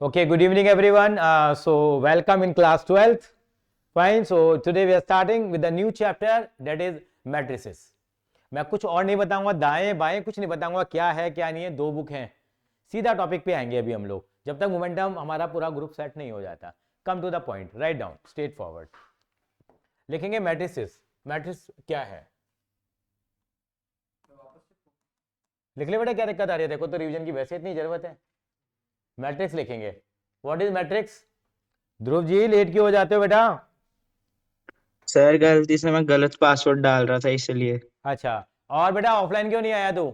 Okay, good evening everyone. So welcome in class 12th. Fine. So today we are starting with the new chapter, that is matrices. मैं कुछ और नहीं बताऊंगा, दाएं बाएं कुछ नहीं बताऊंगा, क्या है क्या नहीं है, दो बुक हैं, सीधा टॉपिक पे आएंगे अभी हम लोग, जब तक मोमेंटम हमारा पूरा ग्रुप सेट नहीं हो जाता. Come to the point, right down, straightforward. लिखेंगे मैट्रिसेस. मैट्रिक्स क्या है, लिख ले बेटा. क्या दिक्कत आ रही है, देखो तो रिवीजन की वैसे इतनी जरूरत है. मैट्रिक्स लिखेंगे. What is matrix? Dhruv ji late क्यों हो जाते हो बेटा? सर गलती से मैं गलत पासवर्ड डाल रहा था इसलिए। अच्छा, और बेटा ऑफलाइन क्यों नहीं आया तू?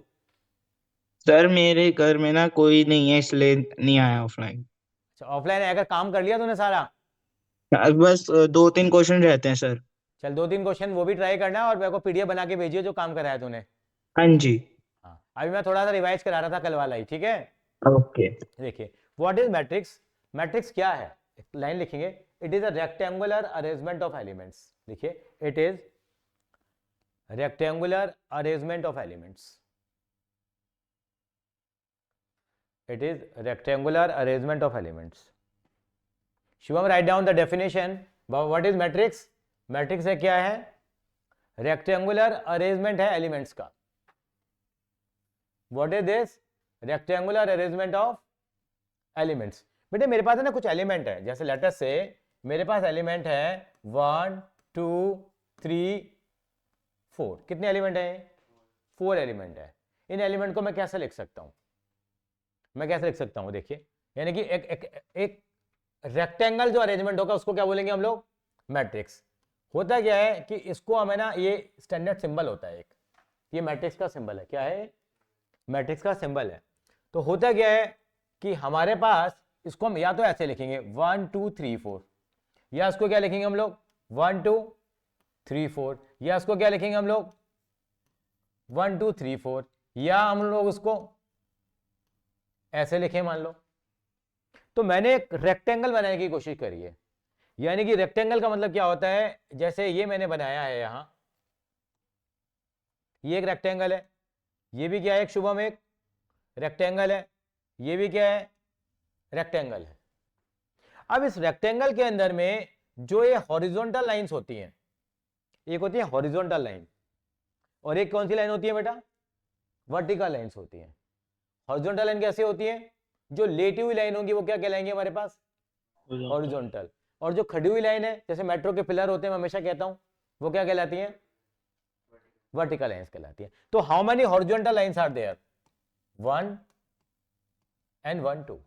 सर मेरे घर में ना कोई नहीं है इसलिए नहीं आया ऑफलाइन। अच्छा, ऑफलाइन आकर काम कर लिया तूने सारा? बस दो तीन क्वेश्चन रहते हैं सर। चल दो तीन क्वेश्चन वो भी ट्राई करना और मेरे को पीडीएफ बना के भेजियो जो काम कराया तूने. हाँ जी। हाँ, अभी मैं थोड़ा सा रिवाइज करा रहा था कल वाला ही, ठीक है. ओके। देखिए, व्हाट इज मैट्रिक्स. मैट्रिक्स क्या है, एक लाइन लिखेंगे. It is a rectangular arrangement of elements. लिखिए, it is rectangular arrangement of elements. It is rectangular arrangement of elements. Shivam write down the definition. What is matrix? Matrix है क्या है? Rectangular arrangement है elements का. What is this? Rectangular arrangement of elements. बेटे मेरे पास है ना कुछ एलिमेंट है, जैसे लेटर से मेरे पास एलिमेंट है 1 2 3 4. कितने एलिमेंट है? 4 एलिमेंट है. इन एलिमेंट को मैं कैसे लिख सकता हूं? मैं कैसे लिख सकता हूं, देखिए, यानी कि एक रेक्टेंगल जो अरेंजमेंट होगा उसको क्या बोलेंगे हम लोग? मैट्रिक्स. होता क्या है कि इसको हमें ना, ये स्टैंडर्ड सिंबल होता है एक, ये मैट्रिक्स का सिंबल है. क्या है? मैट्रिक्स का सिंबल है. तो होता क्या है कि हमारे पास इसको हम या तो ऐसे लिखेंगे 1 2 3 4, या इसको क्या लिखेंगे हम लोग 1 2 3 4, या इसको क्या लिखेंगे हम लोग 1 2 3 4, या हम लोग उसको ऐसे लिखें मान लो. तो मैंने एक रेक्टेंगल बनाने की कोशिश करी है. यानी कि रेक्टेंगल का मतलब क्या होता है, जैसे ये मैंने बनाया है यहां, ये एक रेक्टेंगल है, ये भी क्या है, एक शुभम एक रेक्टेंगल है, ये भी क्या है, रेक्टेंगल है. अब इस रेक्टेंगल के अंदर में जो ये हॉरिजॉन्टल लाइंस होती हैं, एक होती है हॉरिजॉन्टल लाइन, और एक कौन सी लाइन होती है बेटा? वर्टिकल लाइंस होती हैं. हॉरिजॉन्टल लाइन कैसे होती है? जो लेटी हुई लाइन होगी वो क्या कहलाएंगे हमारे पास? हॉरिजॉन्टल. और जो खड़ी हुई लाइन है, जैसे मेट्रो के पिलर होते हैं, मैं हमेशा कहता हूं, वो क्या कहलाती हैं? वर्टिकल लाइंस कहलाती हैं. तो how many horizontal lines are there? 1 and 1 2.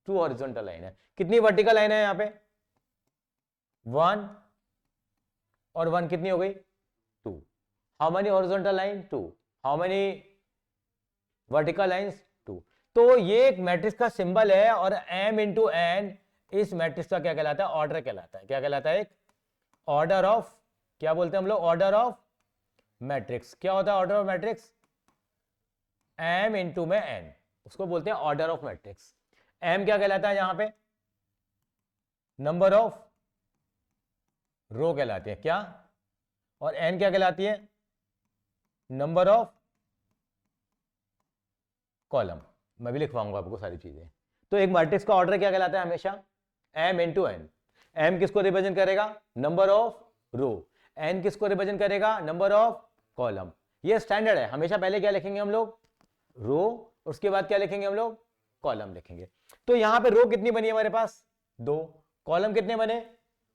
2 horizontal line है. कितनी वर्टिकल लाइन है यहां पे? 1 और 1 कितनी हो गई? 2. How many horizontal line? 2. How many vertical lines? 2. तो ये एक मैट्रिक्स का सिंबल है, और m इंटू n इस मैट्रिक्स का क्या कहलाता है? ऑर्डर कहलाता है. क्या कहलाता है? एक ऑर्डर ऑफ, क्या बोलते हैं हम लोग? Order of matrix. क्या होता है order of matrix? m into में n, उसको बोलते हैं ऑर्डर ऑफ मैट्रिक्स. m क्या कहलाता है यहां पे? नंबर ऑफ रो कहलाती है क्या? और n क्या कहलाती है? Number of column. मैं भी लिखवाऊंगा आपको सारी चीजें. तो एक मैट्रिक्स का ऑर्डर क्या कहलाता है हमेशा? m into n. m किसको रिप्रेजेंट करेगा? Number of row. n किसको रिप्रेजेंट करेगा? Number of column. ये स्टैंडर्ड है. हमेशा पहले क्या लिखेंगे हम लोग? रो. उसके बाद क्या लिखेंगे हम लोग? कॉलम लिखेंगे. तो यहां पे रो कितनी बनी हमारे पास? 2. कॉलम कितने बने?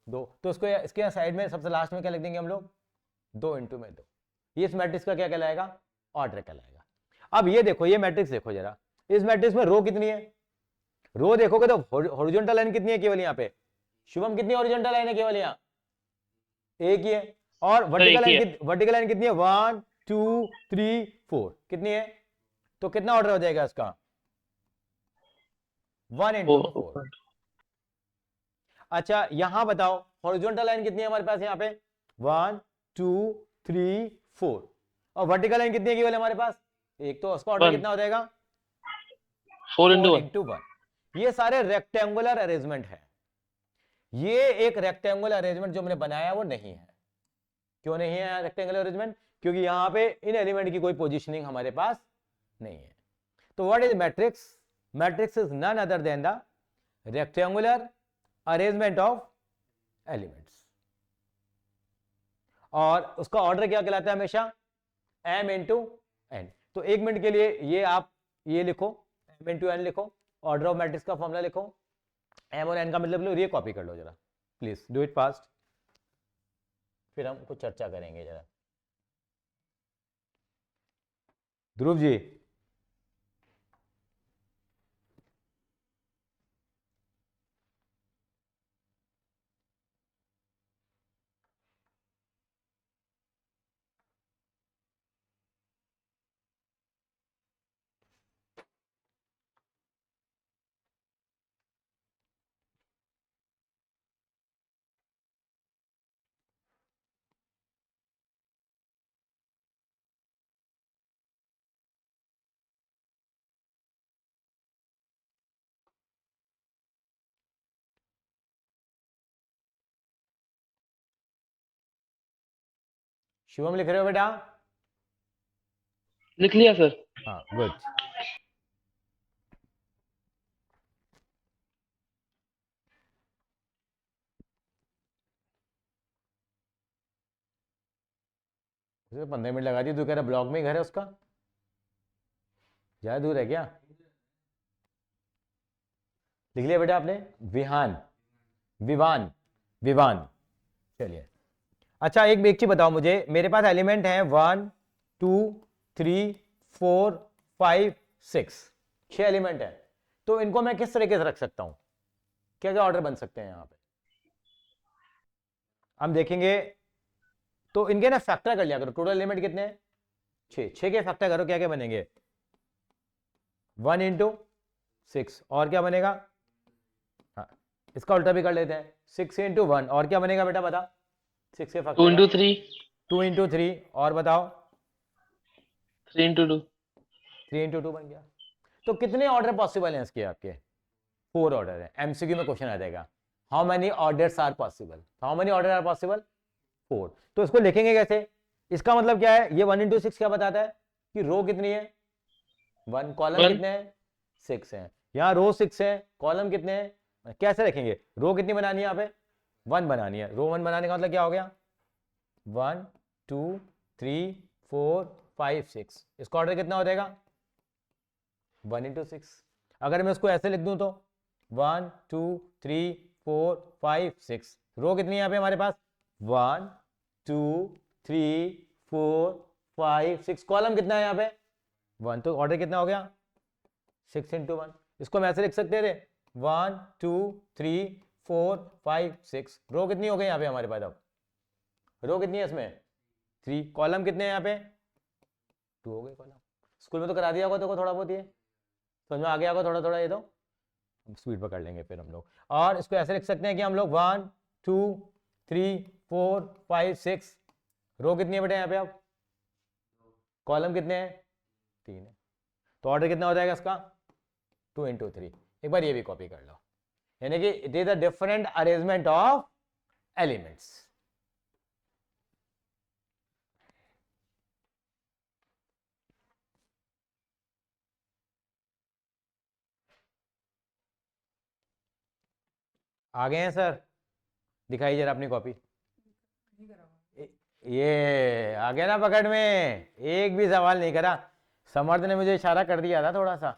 2. तो इसको इसके साइड में सबसे लास्ट में क्या लिख देंगे हम लोग? 2 इंटू में 2. ये इस मैट्रिक्स का क्या कहलाएगा? ऑर्डर कहलाएगा. अब ये देखो, ये मैट्रिक्स देखो जरा, इस मैट्रिक्स में रो कितनी है? रो देखोगे तो हॉरिजॉन्टल लाइन कितनी है केवल यहां पे? शुभम कितनी हॉरिजॉन्टल लाइन है केवल यहां? एक ही है. और वर्टिकल लाइन कितनी है? 1 2 3 4. कितनी है? तो कितना ऑर्डर हो जाएगा इसका? 1 इंटू 4. अच्छा यहां बताओ, हॉरिजॉन्टल लाइन कितनी है हमारे पास यहां पे? 1 2 3 4. और वर्टिकल लाइन कितनी है केवल हमारे पास? एक. तो उसका ऑर्डर कितना हो जाएगा? 4 इंटू 1. ये सारे रेक्टेंगुलर अरेंजमेंट है. ये एक रेक्टेंगुलर अरेंजमेंट जो मैंने बनाया वो नहीं है. क्यों नहीं है रेक्टेंगुलर अरेंजमेंट? क्योंकि यहां पे इन एलिमेंट की कोई पोजीशनिंग हमारे पास नहीं है. तो what is matrix? Matrix is none other than the rectangular arrangement of elements, और उसका ऑर्डर क्या कहलाता है हमेशा, m इंटू एन। तो 1 मिनट के लिए ये आप ये लिखो, m इंटू एन लिखो, ऑर्डर ऑफ मैट्रिक्स का फॉर्मूला लिखो, m और n का मतलब लो, ये कॉपी कर लो जरा प्लीज, डू इट फास्ट, फिर हम कुछ चर्चा करेंगे जरा। ध्रुव जी, शिवम लिख रहे हो बेटा? लिख लिया सर। हाँ गुड। उसे 15 मिनट लगा दी, तू कह रहा ब्लॉक में ही घर है उसका, ज्यादा दूर है क्या? लिख लिया बेटा आपने? विहान, विवान, विवान। चलिए अच्छा, एक चीज बताओ मुझे, मेरे पास एलिमेंट है 1 2 3 4 5 6, 6 एलिमेंट है, तो इनको मैं किस तरीके से रख सकता हूं, क्या क्या ऑर्डर बन सकते हैं यहां पे, हम देखेंगे। तो इनके ना फैक्टर कर लिया करो, टोटल एलिमेंट कितने हैं, 6, 6 के फैक्टर करो, क्या क्या बनेंगे, 1 इंटू 6, और क्या बनेगा, हाँ इसका उल्टा भी कर लेते हैं, 6 इंटू 1, और क्या बनेगा बेटा बता, 6 के फैक्टर 2 इंटू 3, 2 इंटू 3, और बताओ 3 इंटू 2, 3 इंटू 2 बन गया। तो कितने ऑर्डर पॉसिबल हैं इसके, आपके 4 ऑर्डर है, एमसीक्यू में क्वेश्चन आ जाएगा, how many orders are possible, how many order are possible 4। तो इसको लिखेंगे कैसे, इसका मतलब क्या है, ये 1 इंटू 6 क्या बताता है कि रो कितनी है 1, कॉलम कितने हैं 6 हैं, यहाँ रो 6 है, कॉलम कितने हैं, कैसे रखेंगे, रो कितनी बनानी है यहाँ पे 1 बनानी है, रो 1 बनाने का मतलब क्या हो गया 1 2 3 4 5 6, इसका ऑर्डर कितना हो जाएगा 1 इंटू 6। अगर मैं उसको ऐसे लिख दूं तो 1 2 3 4 5 6, रो कितनी है यहाँ पे हमारे पास 1 2 3 4 5 6, कॉलम कितना है यहाँ पे 1, तो ऑर्डर कितना हो गया 6 इंटू 1। इसको हम ऐसे लिख सकते थे 1 2 3 4 5 6, रो कितनी हो गई यहाँ पे हमारे पास, अब रो कितनी है इसमें 3, कॉलम कितने हैं यहाँ पे 2 हो गए कॉलम। स्कूल में तो करा दिया होगा तो थोड़ा बहुत, ये समझ में आ गया होगा थोड़ा थोड़ा, ये तो स्पीड पर कर लेंगे फिर हम लोग। और इसको ऐसे लिख सकते हैं कि हम लोग 1 2 3 4 5 6, रो कितनी है बेटा यहाँ पे, अब कॉलम कितने हैं 3 है, तो ऑर्डर कितना हो जाएगा इसका 2 इंटू 3। एक बार ये भी कॉपी कर लो, यानी कि it is a different arrangement of elements. आ गए हैं सर, दिखाइए जरा अपनी कॉपी, ये आ गया ना पकड़ में, एक भी सवाल नहीं करा, समर्थ ने मुझे इशारा कर दिया था थोड़ा सा,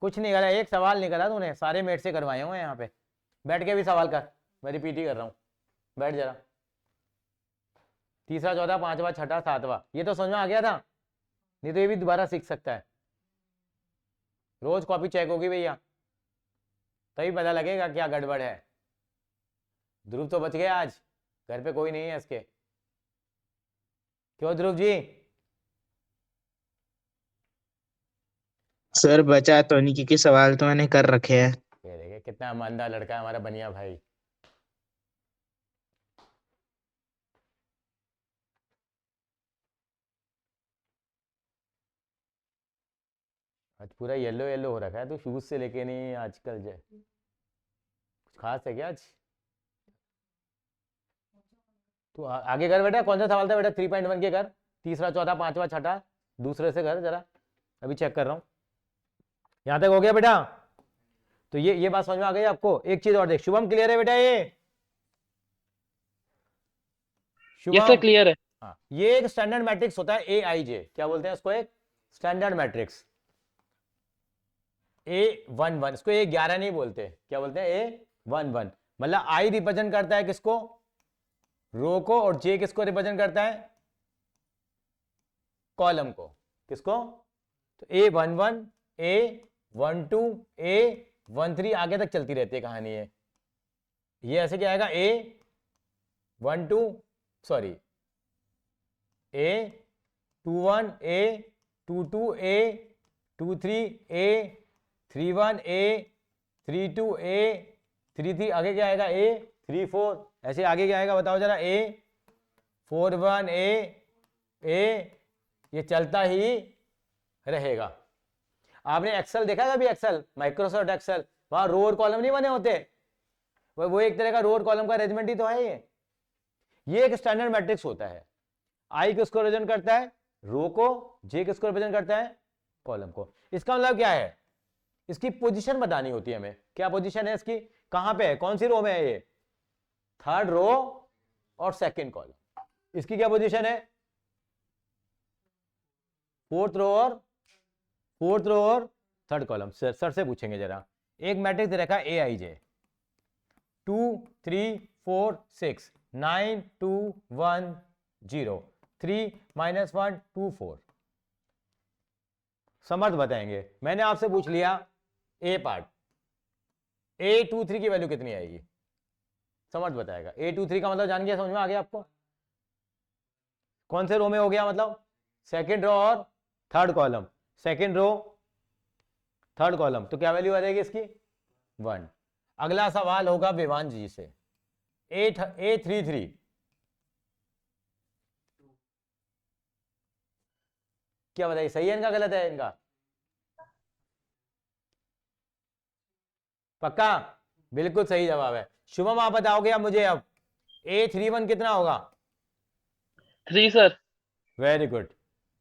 कुछ नहीं करा, एक सवाल नहीं करा तूने, सारे मेट से करवाए हुए यहाँ पे, बैठ के भी सवाल कर, मैं रिपीट ही कर रहा हूँ, बैठ जरा, तीसरा चौथा पांचवा छठा सातवां, ये तो समझ में आ गया था, नहीं तो ये भी दोबारा सीख सकता है, रोज कॉपी चेक होगी भैया, तभी पता लगेगा क्या गड़बड़ है। ध्रुव तो बच गया आज, घर पे कोई नहीं है इसके, क्यों ध्रुव जी? सर बचा तो नहीं, क्योंकि सवाल तो मैंने कर रखे हैं। ये देखिए कितना ईमानदार लड़का है हमारा बनिया भाई। आज पूरा येलो येलो हो रखा है, तो शूज से लेके नहीं आजकल जो कुछ खास है क्या आज? तो आगे कर बेटा, कौन सा सवाल था बेटा 3.1 के कर, तीसरा चौथा पांचवा छठा, दूसरे से कर जरा, अभी चेक कर रहा हूं, यहां तक हो गया बेटा? तो ये बात समझ में आ गई आपको। एक चीज और देख, शुभम क्लियर है बेटा? ये यस सर शुभम, क्लियर है। हाँ, ये एक स्टैंडर्ड मैट्रिक्स होता है AIJ, क्या बोलते हैं इसको? एक स्टैंडर्ड मैट्रिक्स A11, इसको A11 नहीं बोलते, क्या बोलते हैं? A11। मतलब I रिप्रेजेंट करता है किसको? रो को, और J किसको रिप्रेजेंट करता है? कॉलम को। किसको? तो A11, A12, A13 आगे तक चलती रहती है कहानी है। ये ऐसे क्या आएगा? A12, sorry, A21, A22, A23, A31, A32, A33, आगे क्या आएगा? A34, ऐसे आगे क्या आएगा बताओ जरा? A41, ये चलता ही रहेगा। आपने एक्सेल देखा कभी? एक्सेल, माइक्रोसॉफ्ट एक्सेल, वहां रो और कॉलम नहीं बने होते? वो एक तरह का रो और कॉलम का अरेंजमेंट ही तो है ये एक स्टैंडर्ड मैट्रिक्स होता है। आई किसको रिप्रेजेंट करता है? रो को। जे किसको रिप्रेजेंट करता है? कॉलम को। इसका मतलब क्या है? इसकी पोजीशन बतानी होती है हमें। क्या पोजीशन है इसकी? कहां पे है? कौन सी रो में है ये? थर्ड रो और सेकंड कॉलम। इसकी क्या पोजीशन है? फोर्थ रो और थर्ड कॉलम। सर से पूछेंगे जरा। एक मैट्रिक्स दे रखा है AIJ, 2 3 4 6 9 2 1 0 3 -1 2 4। समर्थ बताएंगे। मैंने आपसे पूछ लिया ए पार्ट, A23 की वैल्यू कितनी आएगी? समर्थ बताएगा। A23 का मतलब जान गया, समझ में आ गया आपको? कौन से रो में हो गया? मतलब सेकंड रो और third column. Second row third column, तो क्या वैल्यू आ जाएगी इसकी? 1। अगला सवाल होगा विवान जी से। A33 क्या बताइए, सही है इनका गलत है इनका? पक्का? बिल्कुल सही जवाब है। शुभम आप बताओगे अब मुझे, अब A31 कितना होगा? 3 सर। Very good.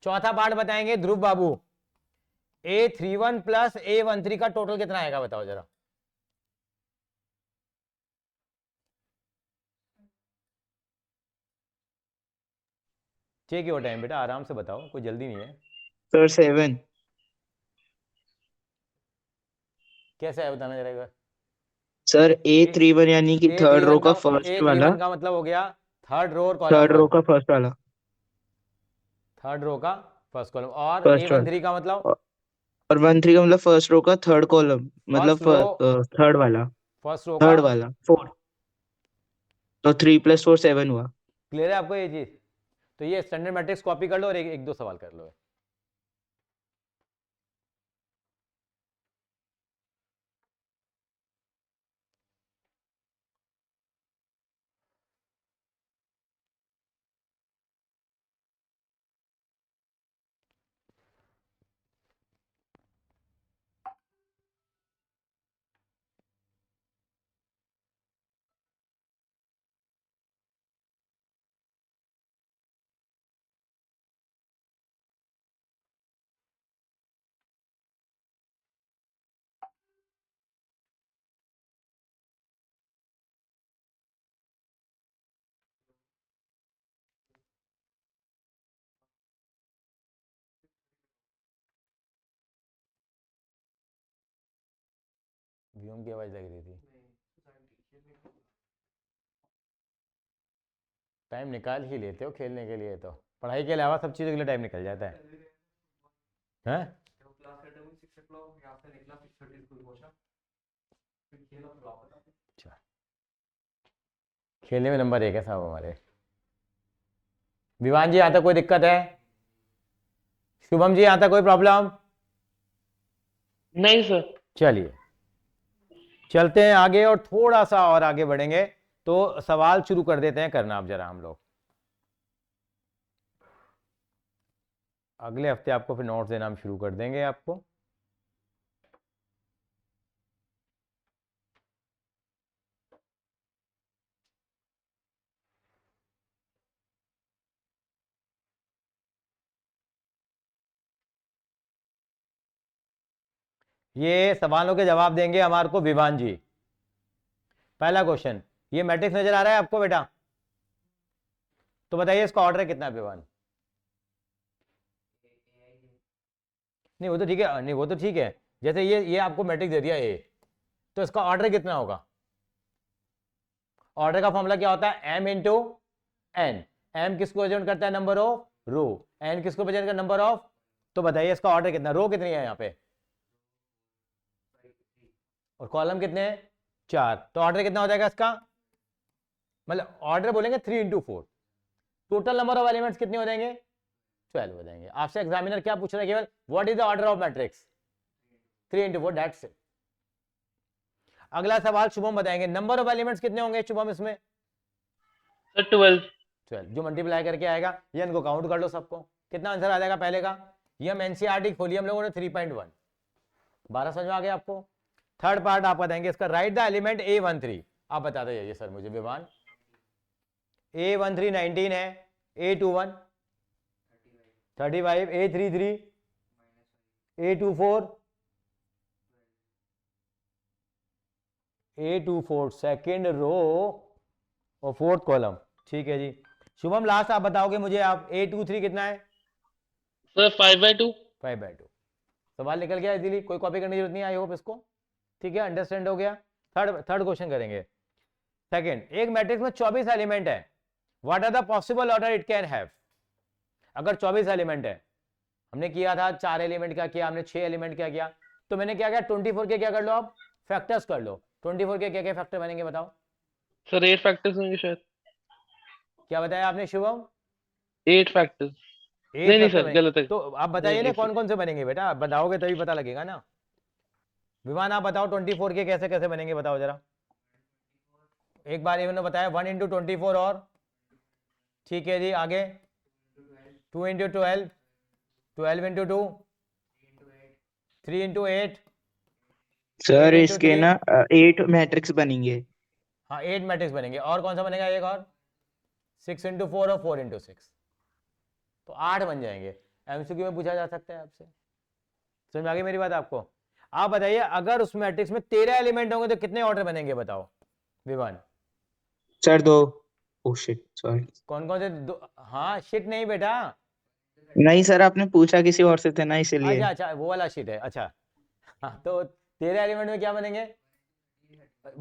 चौथा पार्ट बताएंगे ध्रुव बाबू। A31 प्लस A13 का टोटल कितना आएगा बताओ जरा? चेक योर टाइम बेटा, आराम से बताओ, कोई जल्दी नहीं है। सर 7। कैसे है बताना जरा एक बार। सर A31 यानी कि थर्ड रो का फर्स्ट वाला, A31 का मतलब हो गया थर्ड रो और कॉलम थर्ड रो 1। का फर्स्ट वाला, थर्ड रो का फर्स्ट कॉलम। और फर्स्ट A13 वाला। का मतलब और 13 का मतलब फर्स्ट रो का थर्ड कॉलम, मतलब फर्स्ट रो, थर्ड वाला, फर्स्ट रो का। थर्ड वाला 4। तो 3 + 4 7 हुआ। क्लियर है आपको ये चीज? तो ये स्टैंडर्ड मैट्रिक्स कॉपी कर लो और एक दो सवाल कर लो। व्योम की आवाज लग रही थी। टाइम निकाल ही लेते हो खेलने के लिए, तो पढ़ाई के अलावा सब चीज़ों के लिए टाइम निकल जाता है। हैं? अच्छा, खेलने में नंबर 1 है साहब हमारे। विवान जी यहाँ तक कोई दिक्कत है? शुभम जी यहाँ तक कोई प्रॉब्लम? नहीं सर। चलिए चलते हैं आगे और थोड़ा सा और आगे बढ़ेंगे। तो सवाल शुरू कर देते हैं करना अब जरा हम लोग। अगले हफ्ते आपको फिर नोट्स देना हम शुरू कर देंगे आपको। ये सवालों के जवाब देंगे हमारे को विभान जी। पहला क्वेश्चन, ये मैट्रिक्स नजर आ रहा है आपको बेटा? तो बताइए इसका ऑर्डर कितना है विभान? नहीं वो तो ठीक है, नहीं वो तो ठीक है, जैसे ये आपको मैट्रिक्स दे दिया ए, तो इसका ऑर्डर कितना होगा? ऑर्डर का फॉर्मूला क्या होता है? m into n. एम किसको रिप्रेजेंट करता है? Number of row. एन किसको रिप्रेजेंट करता है? Number of. तो बताइए इसका ऑर्डर कितना, रो कितनी है यहाँ पे, और कॉलम कितने हैं? 4। तो ऑर्डर कितना हो जाएगा इसका? मतलब ऑर्डर बोलेंगे 3 into 4। Total number of elements कितने हो जाएंगे? 12 हो जाएंगे। आपसे एग्जामिनर क्या पूछ रहा है केवल? What is the order of matrix? 3 into 4, that's it. अगला सवाल शुभम बताएंगे, नंबर ऑफ एलिमेंट्स कितने होंगे शुभम इसमें? सर 12। 12 जो मल्टीप्लाई करके आएगा, ये इनको काउंट कर लो सबको, कितना आंसर आ जाएगा पहले का? ये हम एनसीईआरटी खोली हम लोगों ने 3.1। 12 समझ में आ गया आपको? थर्ड पार्ट आप बताएंगे इसका, राइट द एलिमेंट A13। आप बताते जाइए सर मुझे विमान। A13 19 है, A21 35, A33 A24 A24 second row और फोर्थ कॉलम। ठीक है जी। शुभम लास्ट आप बताओगे मुझे, आप A23 कितना है? सर 5/2। 5/2। सवाल निकल गया इजीली, कोई कॉपी करने की जरूरत नहीं, आई होप इसको ठीक है अंडरस्टैंड हो गया। थर्ड क्वेश्चन करेंगे। सेकंड, एक मैट्रिक्स में 24 एलिमेंट है, what are the possible order it can have? अगर 24 एलिमेंट है, हमने किया था 4 एलिमेंट का किया, हमने 6 एलिमेंट क्या किया, तो मैंने क्या किया 24 के क्या कर लो आप फैक्टर्स कर लो। 24 के क्या क्या फैक्टर बनेंगे बताओ? सर 8 फैक्टर्स होंगे शायद। क्या बताया आपने शुभम? 8 फैक्टर्स। 8 नहीं फैक्टर सर बनेंगे। गलत है। तो आप बताइए ना नहीं, कौन कौन से बनेंगे बेटा, आप बताओगे तभी पता लगेगा ना। विमान आप बताओ 24 के कैसे कैसे बनेंगे बताओ जरा। एक बार इन्होंने बताया 1 इंटू 24 और ठीक है जी, आगे 2 into 12, 12 into 2, 3 into 8, sir 8 into इसके 3। ना 8 मैट्रिक्स बनेंगे। हाँ 8 मैट्रिक्स बनेंगे। और कौन सा बनेगा एक और? 6 इंटू 4 और 4 इंटू 6, तो 8 बन जाएंगे। एमसीक्यू में पूछा जा सकता है आपसे। समझ में आ गई मेरी बात आपको? आप बताइए अगर उस मैट्रिक्स में 13 एलिमेंट होंगे तो कितने ऑर्डर बनेंगे बताओ Vivaan? Sir 2। Oh shit sorry. कौन कौन से हाँ शिट नहीं बेटा, नहीं सर आपने पूछा किसी और से थे ना इसीलिए। अच्छा अच्छा वो वाला शिट है, अच्छा। हाँ तो 13 एलिमेंट में क्या बनेंगे?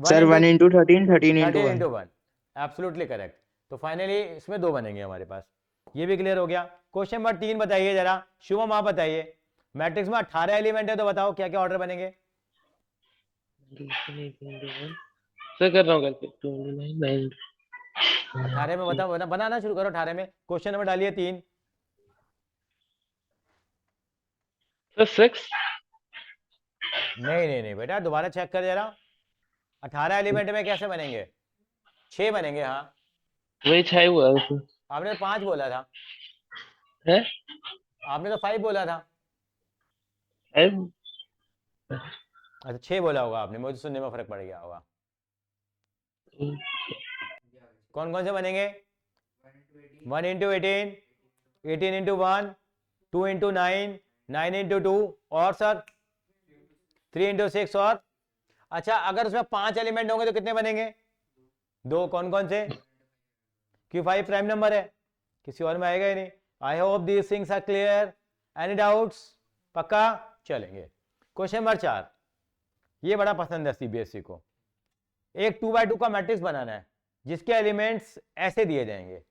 Sir 1 into 13, 13 into 13 1। Into 1, absolutely correct. तो फाइनली इसमें 2 बनेंगे हमारे पास। ये भी क्लियर हो गया। क्वेश्चन नंबर 3 बताइए जरा शुभम, आप बताइए मैट्रिक्स में 18 एलिमेंट है तो बताओ क्या क्या ऑर्डर बनेंगे? सर कर रहा हूँ कैलकुलेट। 29 18 में बताओ, बनाना शुरू करो 18 में। क्वेश्चन नंबर डालिए 3। सर 6। नहीं नहीं नहीं बेटा दोबारा चेक कर जरा, 18 एलिमेंट में कैसे बनेंगे? 6 बनेंगे। हाँ वही 6 हुआ है उसमें। आपने तो 5 बोला था, है आपने तो 5 बोला था। 5। अच्छा 6 बोला होगा आपने, मुझे सुनने में फर्क पड़ गया होगा। कौन कौन से बनेंगे? 1 इंटू 18, 18 इंटू 1, 2 इंटू 9, 9 इंटू 2, और सर 3 इंटू 6 और अच्छा अगर उसमें 5 एलिमेंट होंगे तो कितने बनेंगे? 2। कौन कौन से? क्यों 5 प्राइम नंबर है, किसी और में आएगा ही नहीं। I hope these things are clear. Any doubts? पक्का चलेंगे। क्वेश्चन नंबर 4, ये बड़ा पसंद है सीबीएसई को। एक 2x2 का मैट्रिक्स बनाना है जिसके एलिमेंट्स ऐसे दिए जाएंगे।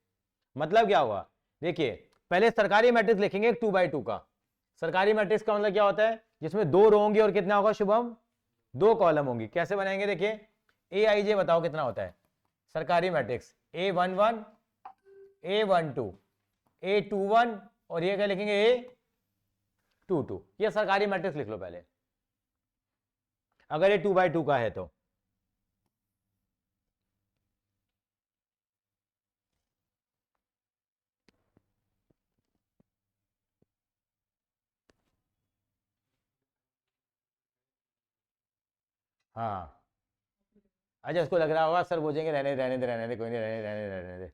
मतलब क्या हुआ, देखिए पहले सरकारी मैट्रिक्स लिखेंगे एक 2x2 का। सरकारी मैट्रिक्स का मतलब क्या होता है? जिसमें 2 रो होंगी और कितना होगा शुभम? 2 कॉलम होंगी। कैसे बनाएंगे देखिए, AIJ बताओ कितना होता है सरकारी मैट्रिक्स? A11, A12, A21 और ये क्या लिखेंगे? A22। ये सरकारी मैट्रिक्स लिख लो पहले, अगर ये 2x2 का है तो। हाँ अच्छा उसको लग रहा होगा सर बोलेंगे रहने रहने दे रहने दे, कोई नहीं रहने रहने रहने दे।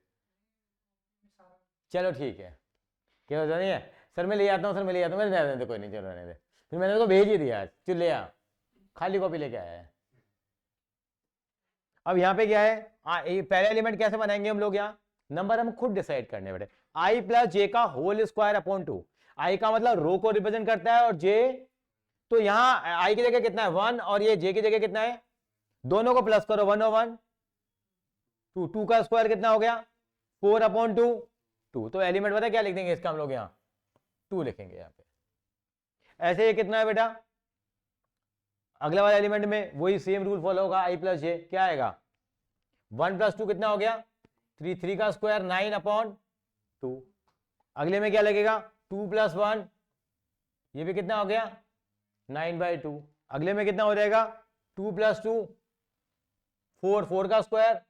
चलो ठीक है, क्या होता नहीं है, सर मैं ले आता हूँ, सर मैं ले आता हूँ, रहने दे कोई नहीं, चलो रहने दे। फिर मैंने उसको भेज ही दिया, चल ले आ। खाली कॉपी लेके आया है। अब यहां पे क्या है, ये पहले एलिमेंट कैसे बनाएंगे हम लोग, यहाँ नंबर हम खुद डिसाइड करने बेटे, आई प्लस जे का होल स्क्वायर अपॉन 2। आई का मतलब रो को रिप्रेजेंट करता है और जे, तो यहां आई की जगह कितना है 1 और ये जे की जगह कितना है, दोनों को प्लस करो 1 और 1, 2 का स्क्वायर कितना हो गया 4 अपॉन 2, 2। तो एलिमेंट पता है क्या लिख देंगे इसका हम लोग, यहाँ 2 लिखेंगे यहाँ पे। ऐसे ये कितना है बेटा, अगला वाले एलिमेंट में वही सेम रूल फॉलो होगा, आई प्लस जे क्या आएगा 1 प्लस 2 कितना हो गया 3, 3 का स्क्वायर 9 अपॉन 2। अगले में क्या लगेगा 2 प्लस 1, ये भी कितना हो गया 9/2। अगले में कितना हो जाएगा 2 प्लस 2 4, 4 का स्क्वायर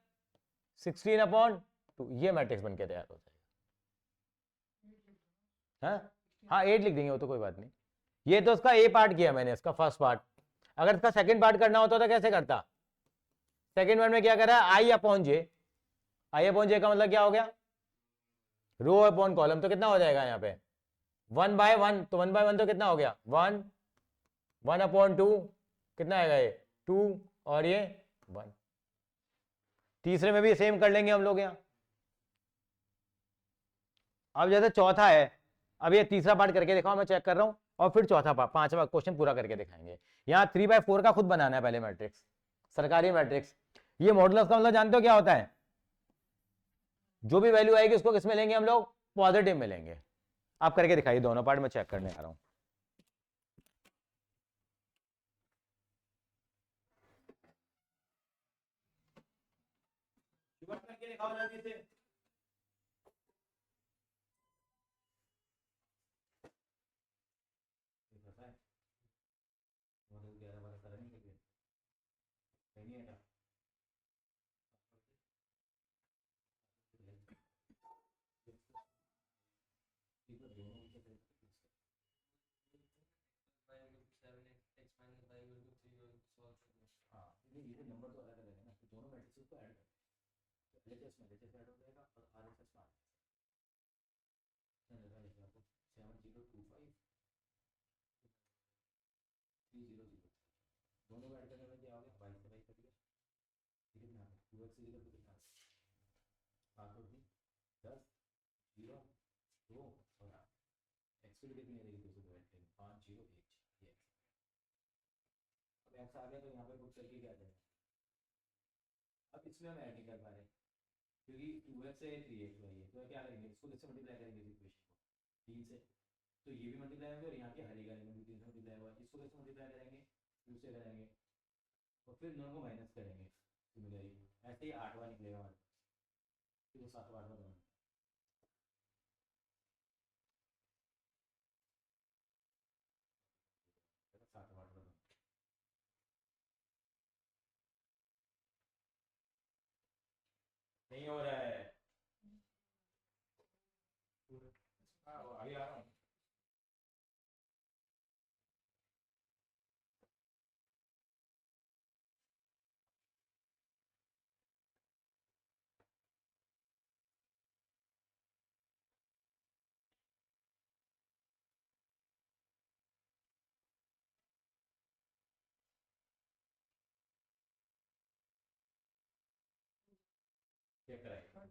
16 अपॉन 2। ये मैट्रिक्स बन के तैयार हो जाएगा। हाँ 8 लिख देंगे वो तो कोई बात नहीं। ये तो इसका ए पार्ट किया मैंने, इसका फर्स्ट पार्ट। अगर इसका सेकंड पार्ट करना होता तो कैसे करता, सेकंड पार्ट में क्या करा आई अपॉन जे, आई अपॉन जे का मतलब क्या हो गया रो अपॉन कॉलम, तो कितना हो जाएगा यहाँ पे 1/1, तो 1/1 तो कितना हो गया 1, 1 अपॉन 2 कितना आएगा ये 2 और ये 1। तीसरे में भी सेम कर लेंगे हम लोग यहाँ। अब जैसे चौथा है, अब ये तीसरा पार्ट करके दिखाओ, मैं चेक कर रहा हूं, और फिर चौथा पार्ट पांचवा क्वेश्चन पूरा करके दिखाएंगे। यहाँ 3/4 का खुद बनाना है पहले मैट्रिक्स, सरकारी मैट्रिक्स। ये मॉडुलस का मतलब जानते हो क्या होता है, जो भी वैल्यू आएगी उसको किस में लेंगे हम लोग, पॉजिटिव में लेंगे। आप करके दिखाइए दोनों पार्ट, में चेक करने आ रहा हूं। करके दिखाओ जल्दी से। नंबर तो अलग अलग है ना, तो दोनों मैट्रिक्स को ऐड कर, LHS में LHS ऐड हो जाएगा और RHS में आपको 7025 300, दोनों ऐड करने में क्या हो गया 22 से 22 कट गया, कितना 2x से इधर कितना 5 और 10 0 2 और 8, x की कितनी है देखिए 5 0 1 ये x। अब x आ गया तो यहाँ पे पुट करके क्या जाएगा, अब इसमें हम ऐड नहीं कर पा रहे क्योंकि 2x है 3x है, तो क्या करेंगे इसको किससे मल्टीप्लाई करेंगे इस इक्वेशन को 3 से, तो ये भी मल्टीप्लाई होगा और यहाँ के हर एक एलिमेंट भी 3 से मल्टीप्लाई होगा, इसको किससे मल्टीप्लाई करेंगे 2 से करेंगे और फिर दोनों को माइनस करेंगे सिमिलरली, ऐसे ही 8वां निकलेगा हमारे, फिर वो 7वां 8वां दोनों 7वां 8वां दोनों नहीं हो रहा है। आगे आ रहा हूँ। चेक कराइए,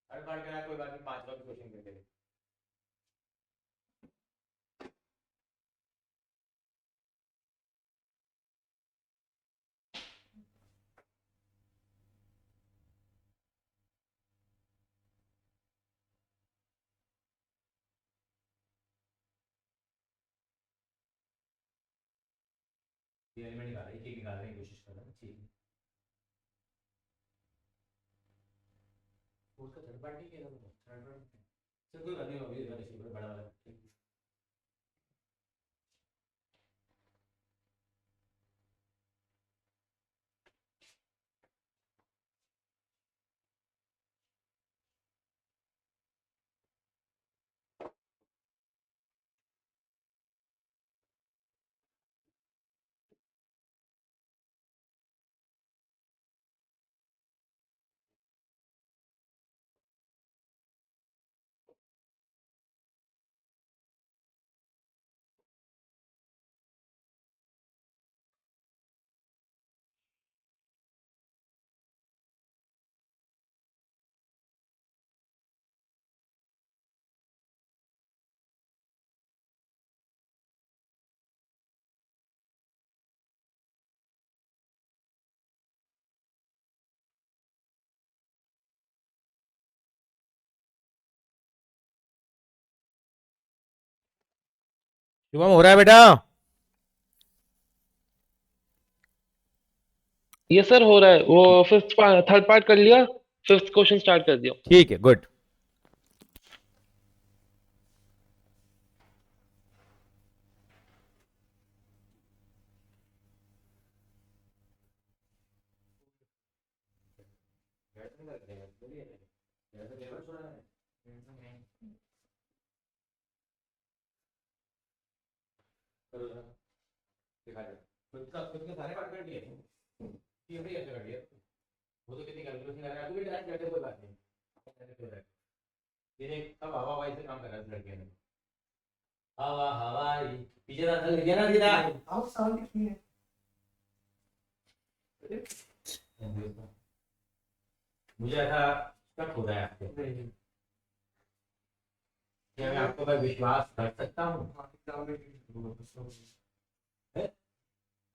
हर बार करा कोई बात नहीं, 5वां भी क्वेश्चन करके देखिए। ये एलिमेंट निकाल रहे हैं, एक निकालने की कोशिश कर रहे हैं, ठीक है। उसका थर्ड पार्टी क्या है, थर्ड पार्टी सर कोई बात नहीं, अभी बड़ा वाला शुभम हो रहा है बेटा? ये सर हो रहा है, वो थर्ड पार्ट कर लिया, फिफ्थ क्वेश्चन स्टार्ट कर दिया। ठीक है, गुड। खुद के सारे पार्ट कर लिए, ये भी ऐसे कर दिया। वो तो कितनी कैलकुलेशन कर रहा है, तू भी डायरेक्ट बैठे, कोई बात नहीं। ये देख, सब हवा हवाई से काम कर रहा है इस लड़के ने। हवा हवाई पीछे से आंसर लिख दिया ना सीधा। आप साल लिखी है। मुझे ऐसा शक हो रहा है आपको, क्या मैं आपको पर विश्वास कर सकता हूँ?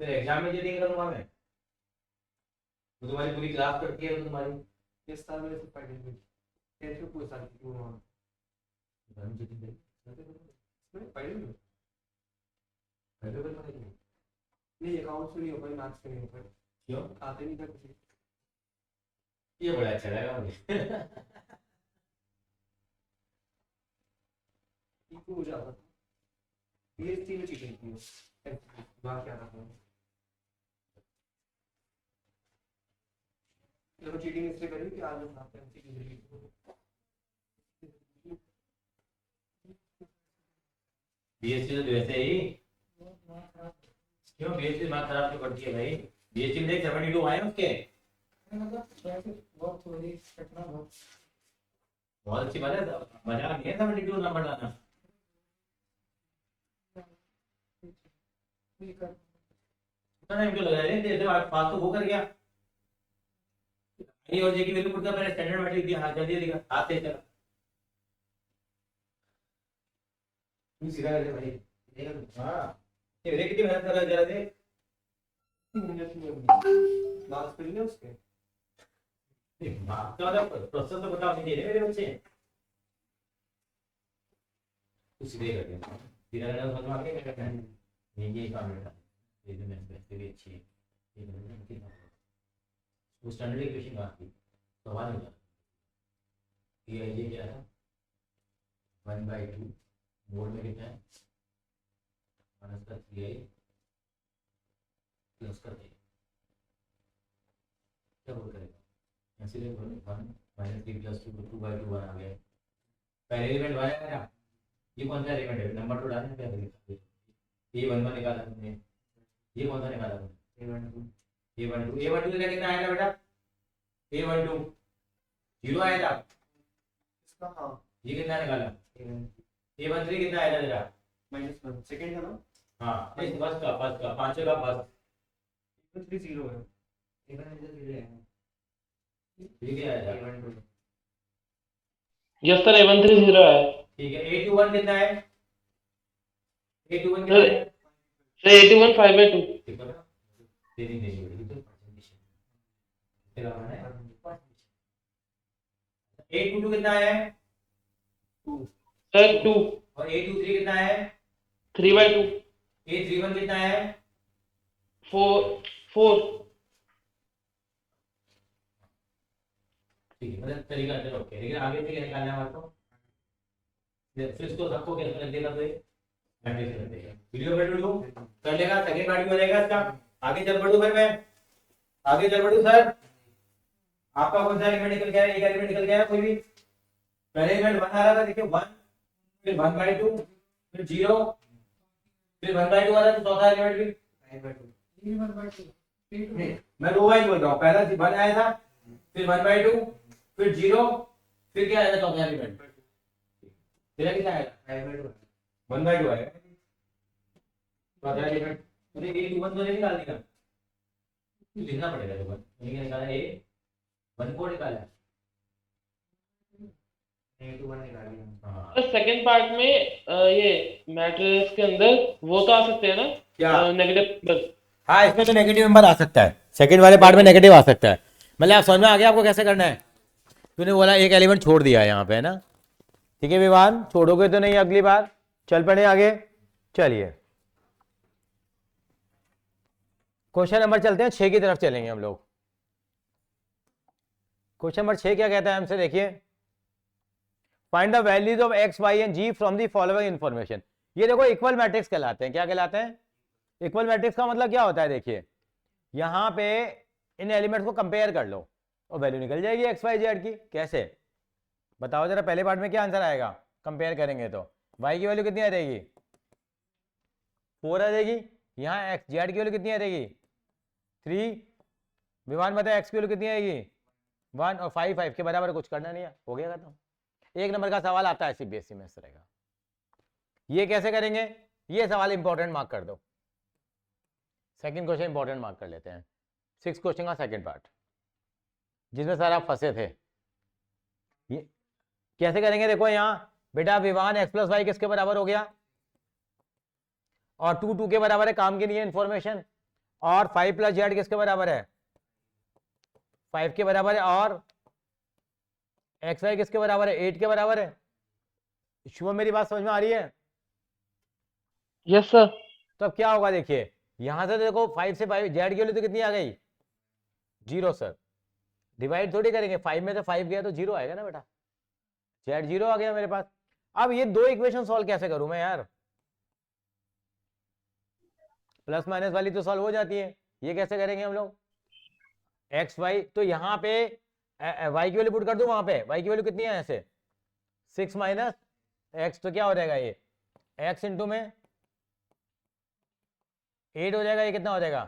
फिर एग्जाम में चीटिंग करूंगा मैं? तो तुम्हारी पूरी क्लास करती है, तो तुम्हारी इस साल में से पढ़ेंगे कैसे पूछ सकती हूँ वहाँ में पढ़ेंगे नहीं अकाउंट से नहीं हो पाए मैथ्स से नहीं हो पाए क्यों? आते नहीं था कुछ ये बड़ा अच्छा लगा मुझे। इको हो जाता था पीएचडी में चीटिंग की है बात क्या था चलो चीटिंग इससे करी कि आज हम आपके एमसी की जिंदगी बीएससी तो वैसे ही क्यों, बीएससी मार्क्स खराब क्यों करती है भाई? बीएससी में देख 72 आए उसके, मतलब बहुत थोड़ी घटना बहुत अच्छी बात है, मजा नहीं है 72 नंबर लाना। कितना टाइम क्यों लगा रहे हैं? जैसे आज पास तो वो कर गया, ये और जे की वैल्यू पुट कर, मैंने स्टैंडर्ड मैट्रिक दिया, हाथ जल्दी दिखा, हाथ से चला तू सीधा कर दे भाई। हां ये देख कितनी मेहनत कर रहा है, जरा देख मार्क्स पढ़ लिया उसके मार्क्स का मतलब प्रोसेस तो पता होनी चाहिए मेरे बच्चे। तू सीधे कर दे, सीधा करना समझ में आ गया क्या करना है? ये काम बेटा, ये जो मैंने वैसे भी अच्छी है, ये मैंने कितना वो स्टैंडर्ड इक्वेशन कहाँ थी, सवाल हो जाता। ये क्या है 1/2 मोड में कितना है माइनस का 3i प्लस का 3 क्या बोल करेगा ऐसे ले 1 माइनस 3 प्लस 2 2/2 1 आ गया। पहले एलिमेंट 1 है ना, ये कौन सा एलिमेंट है? नंबर तो डालने क्या करेगा? ये 1 निकाला तुमने, ये कौन सा निकाला तुमने? a12 a12 का कितना आएगा बेटा? a12 0 आएगा इसका हाँ ये कितना निकाला? a13 कितना आएगा तेरा? -1 सेकंड का ना हाँ इस बस का पांचों का बस 0 है ये क्या आएगा? यस सर 130 है। ठीक है a21 कितना है? a21 कितना है? सर 81 5/2। ठीक है ना, तेरी नहीं होगी तो तेरा है a22 कितना है? सर 2 और a23 कितना है? 3/2 a31 कितना है? 4 ठीक है, मतलब तरीका चलो ओके, लेकिन आगे से क्या निकालना है हमारे को? फिर इसको सबको कैसे कर देगा? तो ये मैट्रिक्स कर देगा, वीडियो बैठ लो कर लेगा, सेकंड पार्ट हो जाएगा इसका। आगे चल बढ़ूं, फिर मैं आगे चल बढ़ूं सर। आपका कौन सा एलिमेंट निकल गया है? एक एलिमेंट निकल गया है कोई भी? पहले एलिमेंट 1 आ रहा था, देखिए 1 फिर 1/2 फिर 0 फिर 1/2 आ रहा था, चौथा एलिमेंट भी 1/2 मैं 2 बाई बोल रहा हूँ, पहला 1 आया था, फिर 1/2 फिर 0 फिर क्या आया था चौथा एलिमेंट? तेरा कितना आएगा? 1/2 आएगा चौथा एलिमेंट। अरे a21 तो नहीं निकाल देगा, लिखना पड़ेगा तो ये निकाला a14 निकाला है। a21 निकाल लिया हाँ सर सेकंड पार्ट में ये मैट्रिक्स के अंदर वो तो आ सकते हैं ना क्या? नेगेटिव। हाँ इसमें तो नेगेटिव नंबर आ सकता है, सेकंड वाले पार्ट में नेगेटिव आ सकता है। मतलब आप समझ में आ गया आपको कैसे करना है? तूने बोला एक एलिमेंट छोड़ दिया है यहाँ पे, है ना? ठीक है विवान, छोड़ोगे तो नहीं अगली बार। चल पड़े आगे। चलिए क्वेश्चन नंबर चलते हैं 6 की तरफ चलेंगे हम लोग। क्वेश्चन नंबर 6 क्या कहता है हमसे, देखिए find the values of x y and z from the following information. ये देखो इक्वल मैट्रिक्स कहलाते हैं। क्या कहलाते हैं? इक्वल मैट्रिक्स का मतलब क्या होता है, देखिए यहां पे इन एलिमेंट्स को कंपेयर कर लो और वैल्यू निकल जाएगी एक्स वाई जेड की। कैसे बताओ जरा, पहले पार्ट में क्या आंसर आएगा? कंपेयर करेंगे तो वाई की वैल्यू कितनी आ जाएगी? 4 आ जाएगी। यहाँ एक्स जेड की वैल्यू कितनी आ जाएगी? 3। विमान बताए एक्स की वैल्यू कितनी आएगी? 1 और 5 के बराबर, कुछ करना नहीं है, हो गया खत्म। 1 नंबर का सवाल आता है सीबीएसई में इस तरह का। ये कैसे करेंगे? ये सवाल इंपॉर्टेंट मार्क कर दो। सेकंड क्वेश्चन इंपॉर्टेंट मार्क कर लेते हैं। 6 क्वेश्चन का सेकंड पार्ट जिसमें सर आप फंसे थे। ये कैसे करेंगे? देखो यहाँ बेटा विवान x प्लस वाई किसके बराबर हो गया? और 2 के बराबर है, काम की नहीं है इंफॉर्मेशन। और 5 प्लस जेड किसके बराबर है? 5 के बराबर है। और एक्स वाई किसके बराबर है? 8 के बराबर है। शुभ, मेरी बात समझ में आ रही है? Yes sir. तो अब क्या होगा, देखिए यहां से देखो 5 से 5 जेड की वैल्यू तो कितनी आ गई? 0 सर। डिवाइड थोड़ी करेंगे, 5 में से 5 गया तो 0 आएगा ना बेटा। जेड 0 आ गया मेरे पास। अब ये दो इक्वेशन सॉल्व कैसे करूं मैं यार? प्लस माइनस वाली तो सॉल्व हो जाती है, ये कैसे करेंगे हम लोग? एक्स वाई, तो यहाँ पे वाई की वैल्यू पुट कर दूं वहां पे। वाई की वैल्यू कितनी है ऐसे? 6 माइनस एक्स, तो क्या हो जाएगा ये? एक्स इंटू में 8 हो जाएगा। ये कितना हो जाएगा?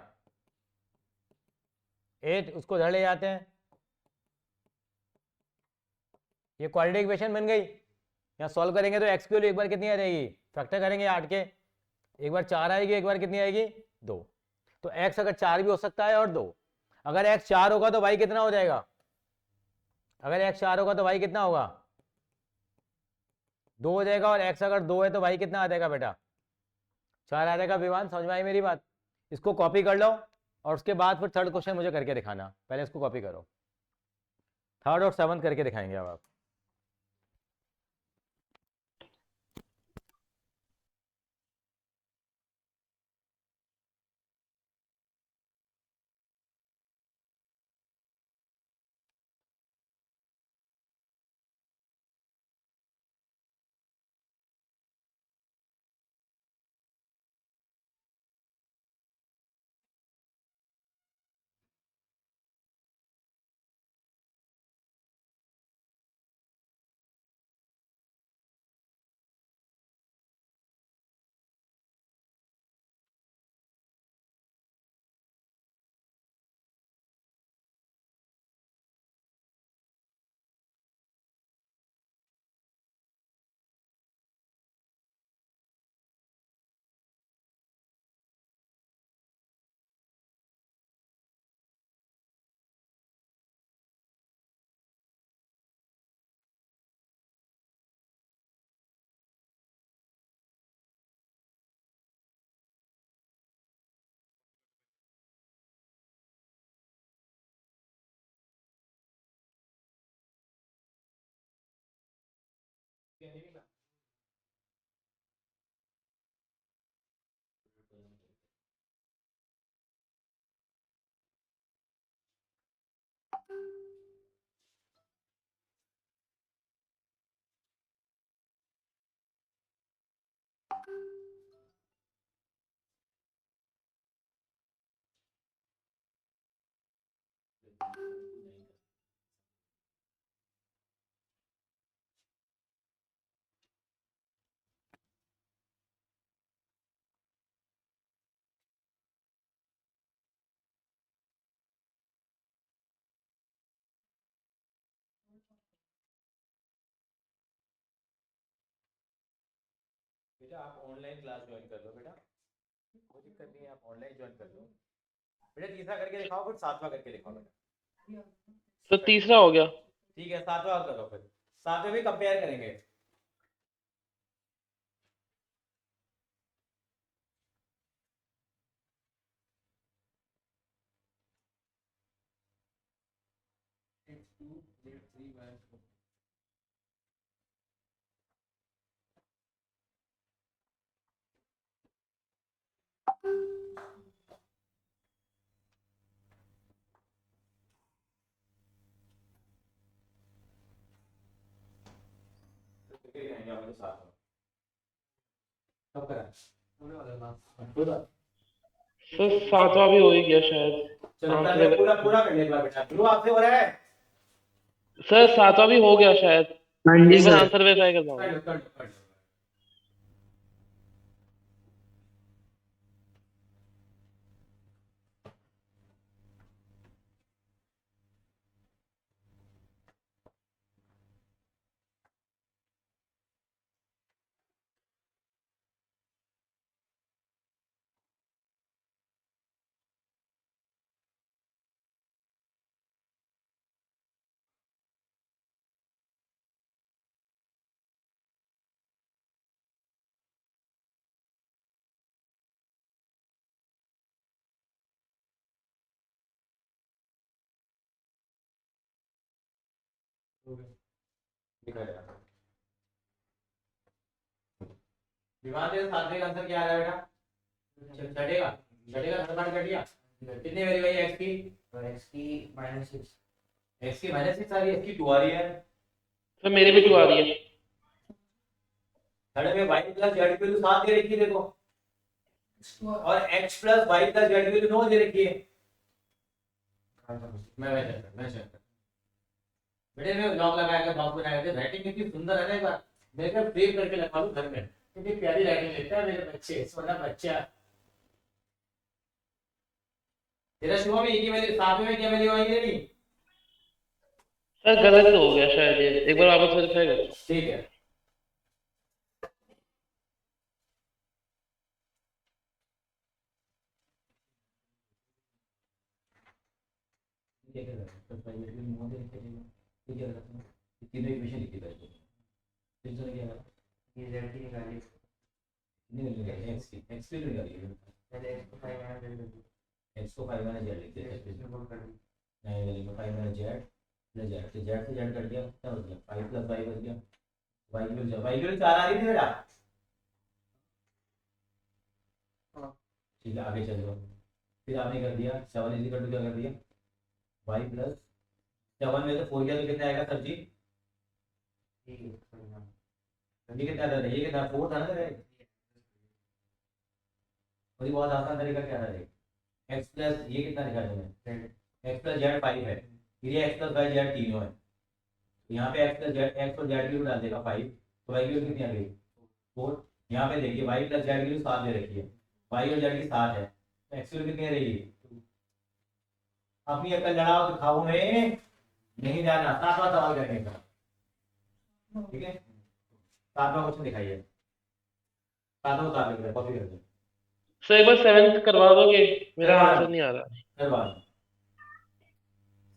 8। उसको धड़ ले जाते हैं। ये क्वाड्रेटिक इक्वेशन बन गई। यहाँ सॉल्व करेंगे तो एक्स की वैल्यू एक बार कितनी आ जाएगी? फैक्टर करेंगे 8 के, एक बार 4 आएगी, एक बार कितनी आएगी? 2। तो एक्स अगर 4 भी हो सकता है और 2। अगर एक्स 4 होगा तो वाई कितना हो जाएगा? अगर एक्स 4 होगा तो वाई कितना होगा? 2 हो जाएगा। और एक्स अगर 2 है तो वाई कितना आ जाएगा बेटा? 4 आ जाएगा। विमान समझ में आई मेरी बात? इसको कॉपी कर लो और उसके बाद फिर थर्ड क्वेश्चन मुझे करके दिखाना। पहले इसको कॉपी करो, थर्ड और सेवंथ करके दिखाएंगे अब आप। बेटा आप ऑनलाइन क्लास ज्वाइन कर लो बेटा, कोई दिक्कत नहीं है, आप ऑनलाइन ज्वाइन कर लो। बेटा तीसरा करके दिखाओ, फिर सातवां करके दिखाओ बेटा। तो तीसरा हो गया। ठीक है, सातवां करो फिर। सातवें भी कंपेयर करेंगे। कब करा? होने वाला है लास्ट। पूरा सर सातवां भी हो ही गया शायद। चलो हाँ, कर ले, सर पूरा पूरा कर ले एक बार बेटा। ध्रुव आपसे हो रहा है? सर सातवां भी हो गया शायद। हाँ जी एक बार सर। आंसर वेरीफाई करता कर हूँ। लो कर लो कर लो। दिखाई दे रहा। विवाह के सातवें का आंसर क्या आ रहा है बेटा? छठे का थर्ड कर दिया। कितने वेरी भाई x की? x की -6। x की -6 आ रही है, x की 2 आ रही है। सर मेरी भी 2 आ रही है। थर्ड में y प्लस z की वैल्यू 7 दे रखी है देखो, और x plus y plus z की वैल्यू 9 दे रखी है। मैं चेक कर बेटे, मैं लॉक लगाया बॉक्स बनाया थे। राइटिंग कितनी सुंदर है ना, एक बार मेरे को फ्रेम करके लगा लूं घर में, कितनी प्यारी राइटिंग लिखता है मेरे बच्चे, सोना बच्चा। तेरा शुभ में एक ही वैल्यू, सातवें में क्या वैल्यू आई है? नहीं सर गलत हो गया शायद ये, एक बार वापस वेरीफाई करता हूँ। ठीक है। तीनों इक्वेशन लिखी पहले, फिर तो क्या करा? ये z की निकाली, नहीं निकाली, x की निकाली है। पहले x को 5 माइनस z कर दी, x को 5 माइनस z लिख फिर देते हैं। इसमें बोल कर दी। नहीं वैल्यू को 5 माइनस z प्लस z, तो z से z कट गया, क्या हो गया? 5 प्लस y बच गया। y की वैल्यू 4 आ रही थी बेटा। हाँ। ठीक है आगे चलो। फिर आपने कर दिया 7 इज इक्वल टू क्या कर दिया? y प्लस 7 में से 4 गया तो कितना आएगा सर जी? ठीक है समझा। ये कितना था? ये कितना 4 था ना तेरे? और ये बहुत आसान तरीका क्या था देख, x प्लस ये कितना लिखा है तुमने? x प्लस z 5 है, फिर ये x प्लस y z तीनों है। तो यहाँ पे x प्लस z, x और z की वैल्यू डाल देगा 5, तो y की वैल्यू कितनी आ गई? 4। यहाँ पे देखिए y प्लस z की वैल्यू 7 दे रखी है, y और z की 7 है, तो x की वैल्यू कितनी रहेगी? अपनी अकल लड़ाओ दिखाओ में नहीं जाना। सातवां सवाल करने का, ठीक है? सातवां क्वेश्चन दिखाइए, सातवां उतार लेंगे, कॉपी कर दो। सर एक बार 7th करवा दोगे, मेरा आंसर नहीं आ रहा। करवा दो।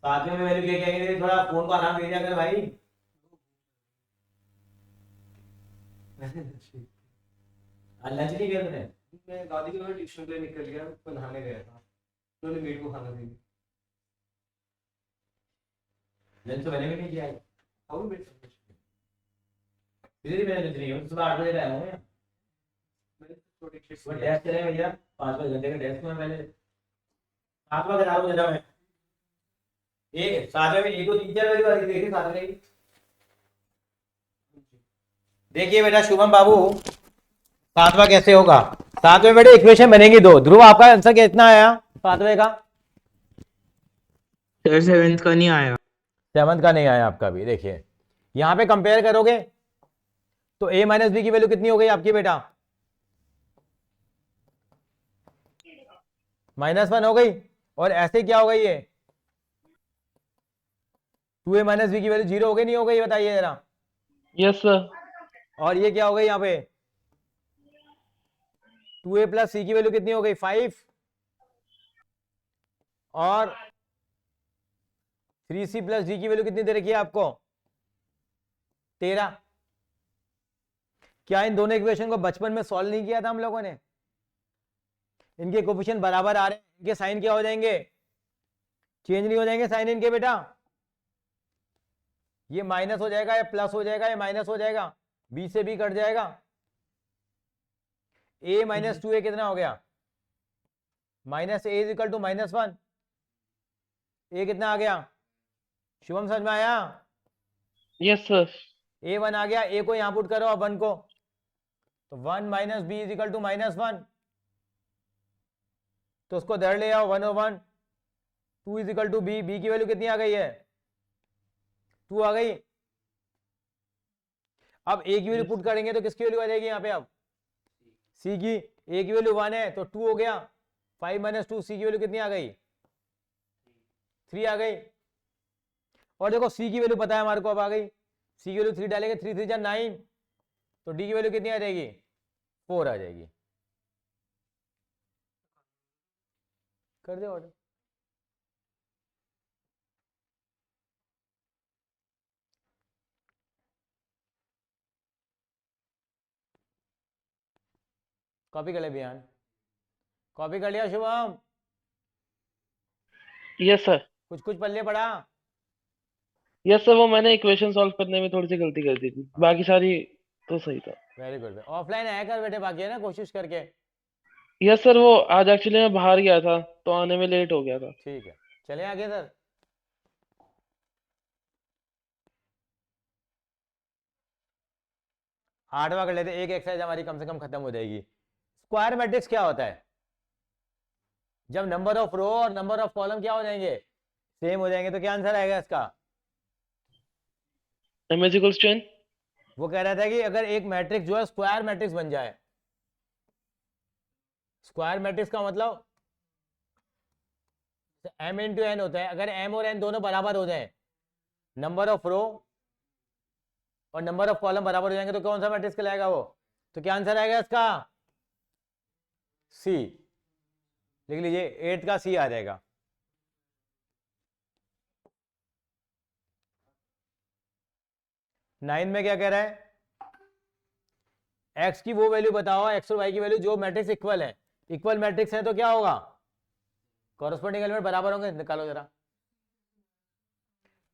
सातवें में वैल्यू क्या कहेंगे? थोड़ा फोन को आराम दे दिया कर भाई। लंच नहीं किया तूने? मैं दादी के ट्यूशन के लिए निकल गया, तो नहाने गया था, उन्होंने मेरे को खाना दे दिया। लंच तो मैंने भी नहीं किया है। खाओ बेटा। फिर भी मैंने लंच नहीं किया, सुबह 8 बजे आया हूँ मैं। मैंने छोटी क्लिप्स सुबह टेस्ट चले भैया, 5 घंटे का टेस्ट में मैंने 7वां करा हूँ जरा मैं। एक सातवें में एक दो तीन चार वाली देखिए सातवें की। देखिए बेटा शुभम बाबू, सातवां कैसे होगा? सातवें बेटे इक्वेशन बनेगी 2। ध्रुव आपका आंसर कितना आया सातवें का? सर 7th का नहीं आया। 7th का नहीं आया आपका भी। देखिए यहां पे कंपेयर करोगे तो a माइनस बी की वैल्यू कितनी हो गई आपकी बेटा? -1 हो गई। और ऐसे क्या हो गई ये 2a माइनस बी की वैल्यू 0 हो गई नहीं हो गई? बताइए जरा। Yes sir. और ये क्या हो गई यहाँ पे 2a प्लस सी की वैल्यू कितनी हो गई? 5। और 3c प्लस डी की वैल्यू कितनी दे रखी है आपको? 13। क्या इन दोनों इक्वेशन को बचपन में सॉल्व नहीं किया था हम लोगों ने? इनके कोफिशिएंट बराबर आ रहे हैं, इनके साइन क्या हो जाएंगे? चेंज नहीं हो जाएंगे साइन इनके बेटा? ये माइनस हो जाएगा, या प्लस हो जाएगा, या माइनस हो जाएगा, बी से बी कट जाएगा। a माइनस 2a कितना हो गया? Minus a is equal to -1। A कितना आ गया? शुभम समझ में आया? Yes sir. A1 आ गया, A को यहां पुट करो अब 1 को, तो 1 minus b is equal to -1, तो उसको धर ले आओ 1/1, 2 is equal to b, b की वैल्यू कितनी आ गई है 2 आ गई। अब ए की वैल्यू पुट करेंगे तो किसकी वैल्यू आ जाएगी यहाँ पे, अब सी की, ए की वैल्यू 1 है तो 2 हो गया, 5 माइनस 2, सी की वैल्यू कितनी आ गई 3 आ गई। और देखो सी की वैल्यू पता है हमारे को, अब आ गई सी की वैल्यू 3 डालेंगे, 3 3 जा 9, तो डी की वैल्यू कितनी आ जाएगी 4 आ जाएगी। कर दे ऑर्डर। कॉपी कर ले बयान, कॉपी कर लिया शुभम, यस सर। कुछ कुछ पल्ले पड़ा। यस सर, वो मैंने इक्वेशन सॉल्व करने में थोड़ी सी गलती कर दी थी, बाकी सारी तो सही था। वेरी गुड, ऑफलाइन आया कर बेटे, बाकी है ना कोशिश करके। यस सर, वो आज एक्चुअली मैं बाहर गया था तो आने में लेट हो गया था। ठीक है, चले आगे सर। आठवां कर लेते, एक एक्सरसाइज हमारी कम से कम खत्म हो जाएगी। स्क्वायर मैट्रिक्स क्या होता है, जब नंबर ऑफ रो और नंबर ऑफ कॉलम क्या हो जाएंगे सेम हो जाएंगे, तो क्या आंसर आएगा इसका। m is equals to n। वो कह रहा था कि अगर एक मैट्रिक्स जो है स्क्वायर मैट्रिक्स बन जाए, स्क्वायर मैट्रिक्स का मतलब m इंटू एन होता है, अगर m और n दोनों बराबर हो जाए, नंबर ऑफ रो और नंबर ऑफ कॉलम बराबर हो जाएंगे, तो कौन सा मैट्रिक्स कहलाएगा वो, तो क्या आंसर आएगा इसका सी। लिख लीजिए 8 का सी आ जाएगा। नाइन में क्या कह रहा है, x की वो वैल्यू बताओ, x और y की वैल्यू जो मैट्रिक्स इक्वल है, इक्वल मैट्रिक्स है तो क्या होगा कॉरस्पॉन्डिंग एलिमेंट बराबर होंगे, निकालो जरा।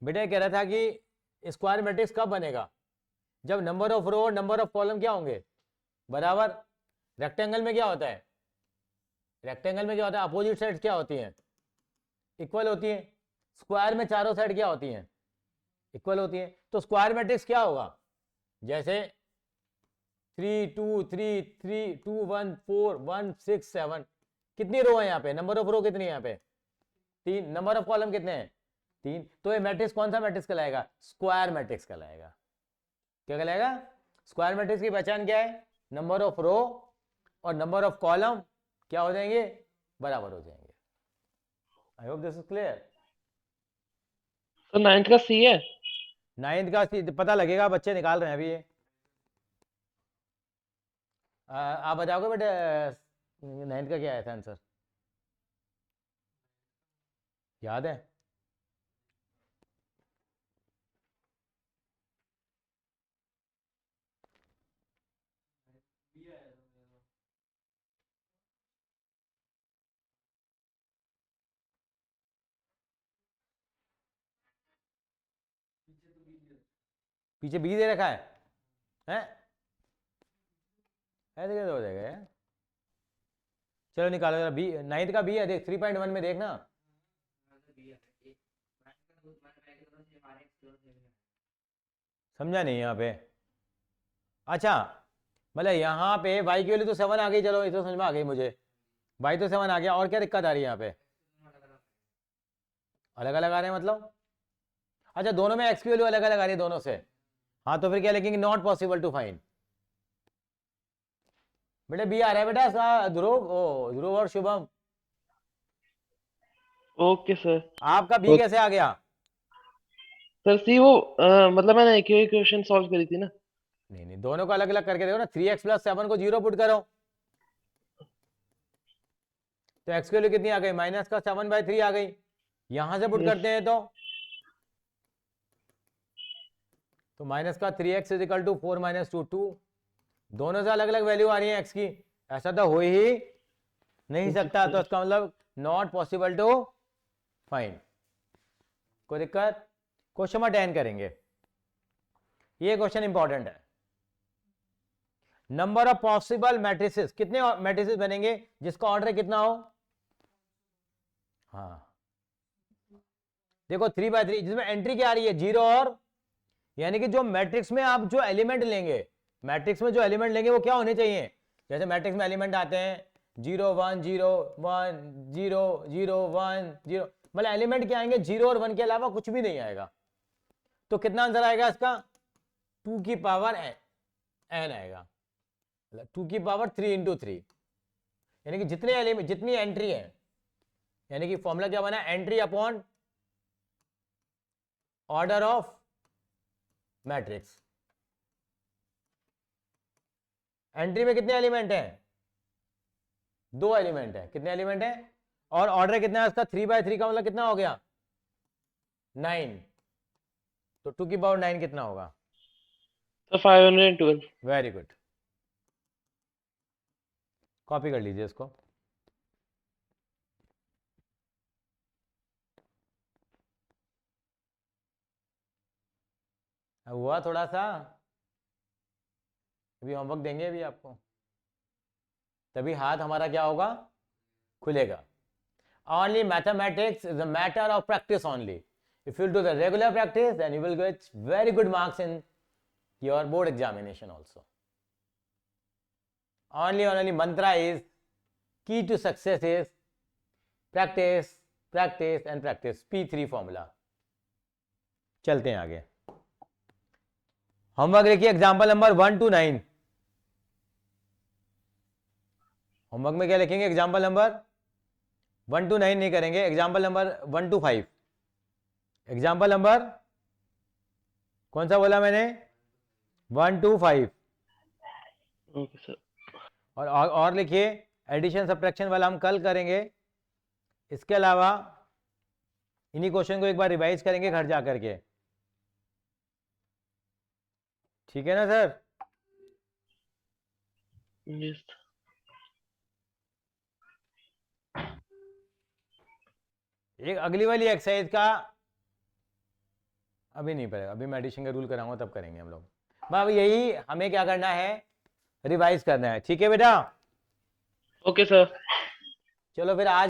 बेटा कह रहा था कि स्क्वायर मैट्रिक्स कब बनेगा, जब नंबर ऑफ रो और नंबर ऑफ कॉलम क्या होंगे बराबर। रेक्टेंगल में क्या होता है, रेक्टेंगल में क्या होता है, अपोजिट साइड क्या होती हैं इक्वल होती हैं, स्क्वायर में चारों साइड क्या होती हैं इक्वल होती हैं। तो स्क्वायर मैट्रिक्स क्या होगा, जैसे 3 2 3 3 2 1 4 1 6 7, कितनी रो है यहाँ पे, नंबर ऑफ रो कितनी है यहाँ पे 3, नंबर ऑफ कॉलम कितने हैं 3, तो ये मैट्रिक्स कौन सा मैट्रिक्स कहलाएगा, स्क्वायर मैट्रिक्स कहलाएगा। क्या कहलाएगा, स्क्वायर मैट्रिक्स की पहचान क्या है, नंबर ऑफ रो और नंबर ऑफ कॉलम क्या हो जाएंगे बराबर हो जाएंगे। I hope this is clear. तो 9th का सी है। 9th का पता लगेगा, बच्चे निकाल रहे हैं अभी ये। आप बताओगे बेटे 9th का क्या आया था आंसर, याद है। पीछे बी दे रखा है हैं, ऐसे कैसे हो जाएगा यार। चलो निकालो जरा बी, 9th का बी है देख 3.1 में देखना, समझा नहीं यहाँ पे। अच्छा मतलब यहाँ पे y की वैल्यू तो 7 आ गई, चलो ये तो समझ में आ गई मुझे, y तो 7 आ गया, और क्या दिक्कत आ रही है यहाँ पे, अलग अलग आ रहे हैं मतलब। अच्छा दोनों में x की वैल्यू अलग अलग आ रही है दोनों से, हाँ तो फिर क्या लिखेंगे, नॉट पॉसिबल टू फाइंड। बेटा बी आ रहा है बेटा, ध्रुव ओ ध्रुव और शुभम, ओके सर। आपका बी कैसे आ गया। सर सी वो मतलब मैंने एक ही इक्वेशन सॉल्व करी थी ना। नहीं नहीं दोनों को अलग अलग करके देखो ना, 3x + 7 को 0 पुट करो, तो x की वैल्यू कितनी आ गई -7/3 आ गई, यहां से पुट करते हैं तो -3x = 4 - 2 2, दोनों से अलग अलग वैल्यू आ रही है x की, ऐसा तो हो ही नहीं सकता, तो इसका मतलब नॉट पॉसिबल टू फाइंड। कोई दिक्कत, क्वेश्चन नंबर 10 करेंगे, ये क्वेश्चन इंपॉर्टेंट है। नंबर ऑफ पॉसिबल मैट्रिसेस, कितने मैट्रिसेस बनेंगे जिसका ऑर्डर कितना हो, हाँ देखो 3/3, जिसमें एंट्री क्या आ रही है 0 और यानी कि जो मैट्रिक्स में आप जो एलिमेंट लेंगे, मैट्रिक्स में जो एलिमेंट लेंगे वो क्या होने चाहिए? जैसे मैट्रिक्स में एलिमेंट आते हैं 0 1 0 1 0 0 1 0, मतलब एलिमेंट क्या आएंगे? 0 और 1 के अलावा कुछ भी नहीं आएगा। तो कितना आंसर आएगा इसका? 2 की पावर n आएगा, 2 की पावर 3 × 3, यानी कि जितने एलिमेंट, जितनी एंट्री है, यानी कि फॉर्मूला क्या बना? Entry upon order of matrix. Entry में कितने एलिमेंट हैं? 2 एलिमेंट है। कितने एलिमेंट है? और ऑर्डर कितना है उसका? 3/3 का मतलब कितना हो गया? 9। तो 2 की पावर 9 कितना होगा? तो 512। वेरी गुड, कॉपी कर लीजिए इसको। हुआ थोड़ा सा, अभी होमवर्क देंगे अभी आपको, तभी हाथ हमारा क्या होगा? खुलेगा। Only mathematics is a matter of practice only. If you do the regular practice, then you will get very good marks in your board examination also. Only mantra is, key to success is practice, practice and practice. P3 formula. चलते हैं आगे। Homework देखिए example number 1 to 9। Homework में क्या लिखेंगे? Example number 1 to 9 नहीं करेंगे, example number 1 to 5। Example number कौन सा बोला मैंने? 1 to 5। Okay sir. और लिखिए एडिशन सब्ट्रैक्शन वाला हम कल करेंगे। इसके अलावा इन्हीं क्वेश्चन को एक बार रिवाइज करेंगे घर जा करके, ठीक है ना सर? यस। एक अगली वाली एक्सरसाइज का अभी नहीं पड़ेगा, अभी मैं एडिशन का रूल कराऊंगा तब करेंगे हम लोग। अब यही हमें क्या करना है? रिवाइज करना है, ठीक है बेटा? Okay sir. चलो फिर आज